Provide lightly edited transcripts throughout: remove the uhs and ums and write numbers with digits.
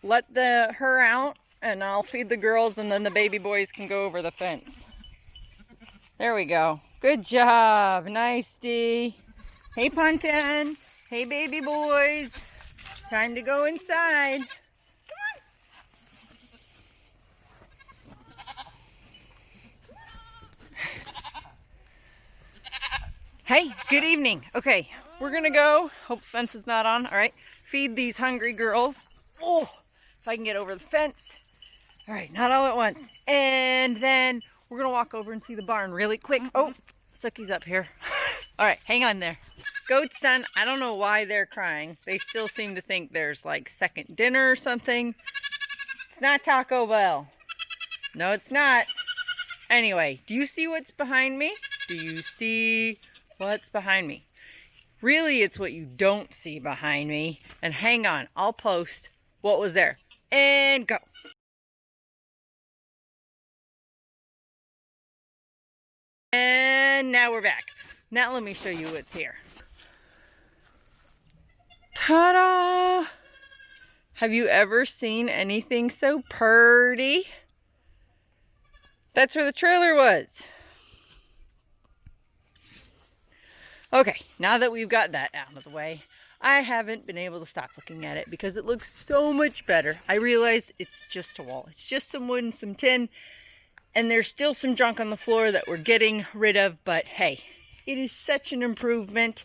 let her out and I'll feed the girls and then the baby boys can go over the fence. There we go. Good job. Nice, Dee. Hey, Puntin. Hey, baby boys. Time to go inside. Hey, good evening. Okay, we're gonna go. Hope the fence is not on. All right, feed these hungry girls. Oh, if I can get over the fence. All right, not all at once. And then we're gonna walk over and see the barn really quick. Oh, Sookie's up here. All right, hang on there. Goat's done. I don't know why they're crying. They still seem to think there's like second dinner or something. It's not Taco Bell. No, it's not. Anyway, do you see what's behind me? Do you see what's behind me? Really, it's what you don't see behind me. And hang on, I'll post what was there. And go. And now we're back. Now let me show you what's here. Ta-da! Have you ever seen anything so pretty? That's where the trailer was. Okay, now that we've got that out of the way, I haven't been able to stop looking at it because it looks so much better. I realize it's just a wall. It's just some wood and some tin, and there's still some junk on the floor that we're getting rid of, but hey, it is such an improvement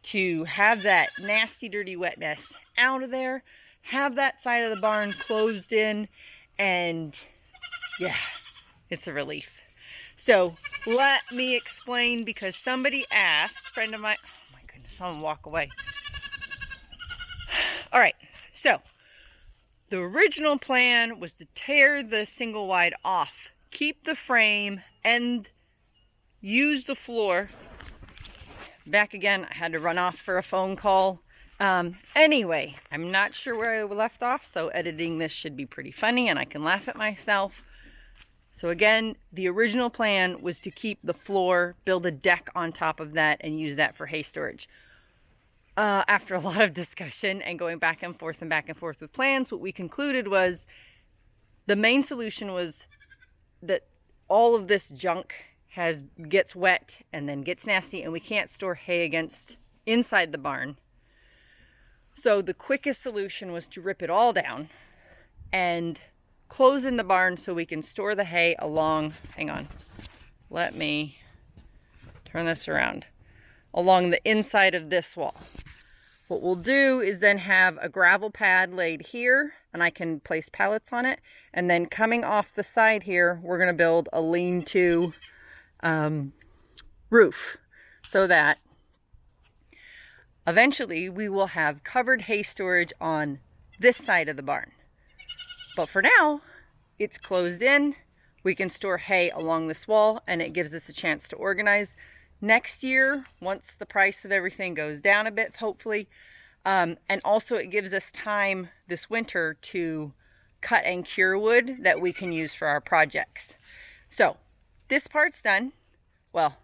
to have that nasty, dirty, wet mess out of there, have that side of the barn closed in, and yeah, it's a relief. So let me explain, because somebody asked, friend of mine, oh my goodness, I'm gonna walk away. All right, so the original plan was to tear the single wide off, keep the frame, and use the floor. Back again, I had to run off for a phone call. Anyway, I'm not sure where I left off, so editing this should be pretty funny and I can laugh at myself. So again, the original plan was to keep the floor, build a deck on top of that, and use that for hay storage. After a lot of discussion and going back and forth with plans, what we concluded was the main solution was that all of this junk gets wet and then gets nasty, and we can't store hay inside the barn. So the quickest solution was to rip it all down and close in the barn so we can store the hay along, hang on, let me turn this around, along the inside of this wall. What we'll do is then have a gravel pad laid here, and I can place pallets on it, and then coming off the side here, we're going to build a lean-to roof so that eventually we will have covered hay storage on this side of the barn. But for now, it's closed in. We can store hay along this wall, and it gives us a chance to organize. Next year, once the price of everything goes down a bit, hopefully, and also it gives us time this winter to cut and cure wood that we can use for our projects. So this part's done. Well,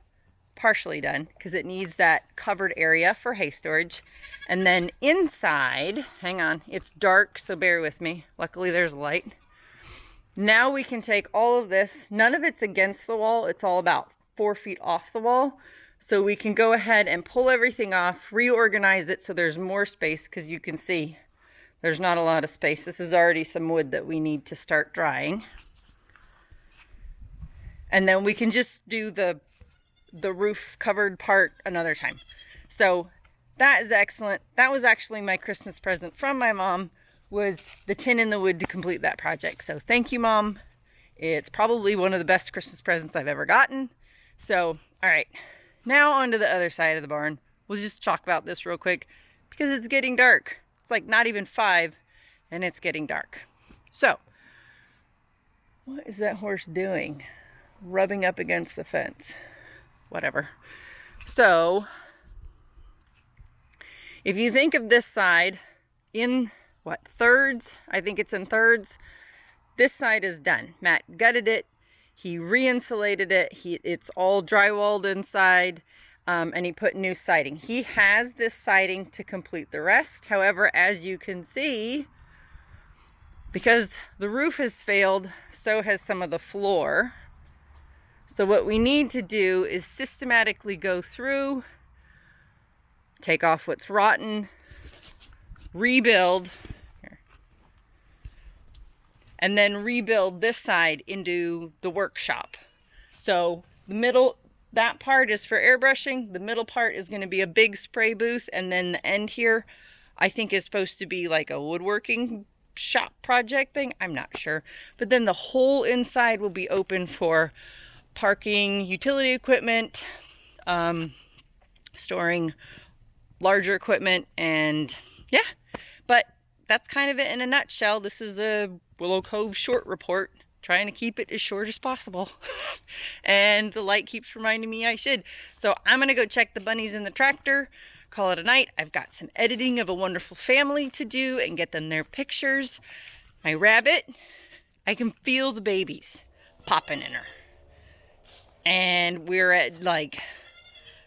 partially done, because it needs that covered area for hay storage. And then inside, hang on, it's dark, so bear with me. Luckily there's light. Now we can take all of this, none of it's against the wall, it's all about 4 feet off the wall. So we can go ahead and pull everything off, reorganize it so there's more space, because you can see there's not a lot of space. This is already some wood that we need to start drying. And then we can just do the roof covered part another time. So that is excellent. That was actually my Christmas present from my mom, was the tin and the wood to complete that project. So thank you, Mom. It's probably one of the best Christmas presents I've ever gotten. So, all right, now on to the other side of the barn. We'll just talk about this real quick because it's getting dark. It's like not even 5 and it's getting dark. So, what is that horse doing? Rubbing up against the fence. Whatever. So, if you think of this side in what, thirds? I think it's in thirds. This side is done. Matt gutted it. He re-insulated it. It's all drywalled inside, and he put new siding. He has this siding to complete the rest. However, as you can see, Because the roof has failed, so has some of the floor. So what we need to do is systematically go through, take off what's rotten, rebuild, and then rebuild this side into the workshop. So the middle, that part is for airbrushing. The middle part is going to be a big spray booth, and then the end here, I think, is supposed to be like a woodworking shop project thing. I'm not sure. But then the whole inside will be open for parking, utility equipment, storing larger equipment, and yeah. But that's kind of it in a nutshell. This is a Willow Cove short report, trying to keep it as short as possible. And the light keeps reminding me I should. So I'm gonna go check the bunnies in the tractor, call it a night. I've got some editing of A Wonderful Family to do and get them their pictures. My rabbit, I can feel the babies popping in her. And we're at like,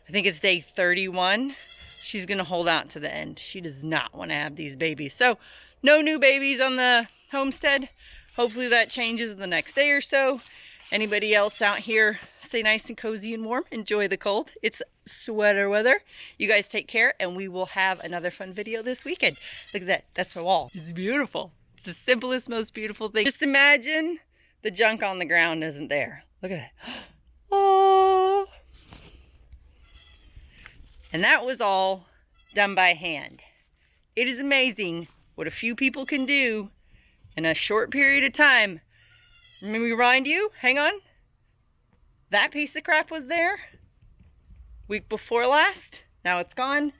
I think it's day 31. She's gonna hold out to the end. She does not want to have these babies. So no new babies on the homestead. Hopefully that changes the next day or so. Anybody else out here, stay nice and cozy and warm. Enjoy the cold. It's sweater weather. You guys take care, and we will have another fun video this weekend. Look at that. That's the wall. It's beautiful. It's the simplest, most beautiful thing. Just imagine the junk on the ground isn't there. Look at that. Oh. And that was all done by hand. It is amazing what a few people can do in a short period of time. Let me remind you, hang on. That piece of crap was there week before last. Now it's gone.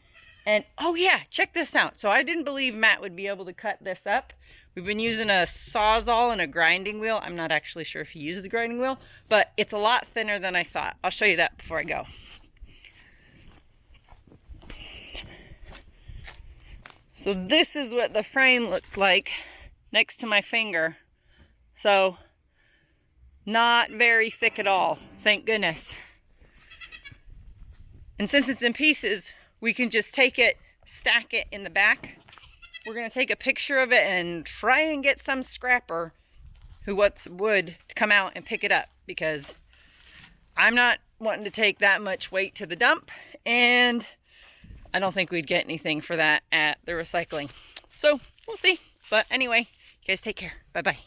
And oh yeah, check this out. So I didn't believe Matt would be able to cut this up. We've been using a Sawzall and a grinding wheel. I'm not actually sure if he uses the grinding wheel, but it's a lot thinner than I thought. I'll show you that before I go. So this is what the frame looked like next to my finger. So not very thick at all, thank goodness. And since it's in pieces, we can just take it, stack it in the back. We're gonna take a picture of it and try and get some scrapper who wants wood to come out and pick it up, because I'm not wanting to take that much weight to the dump, and I don't think we'd get anything for that at the recycling. So we'll see. But anyway, you guys take care. Bye-bye.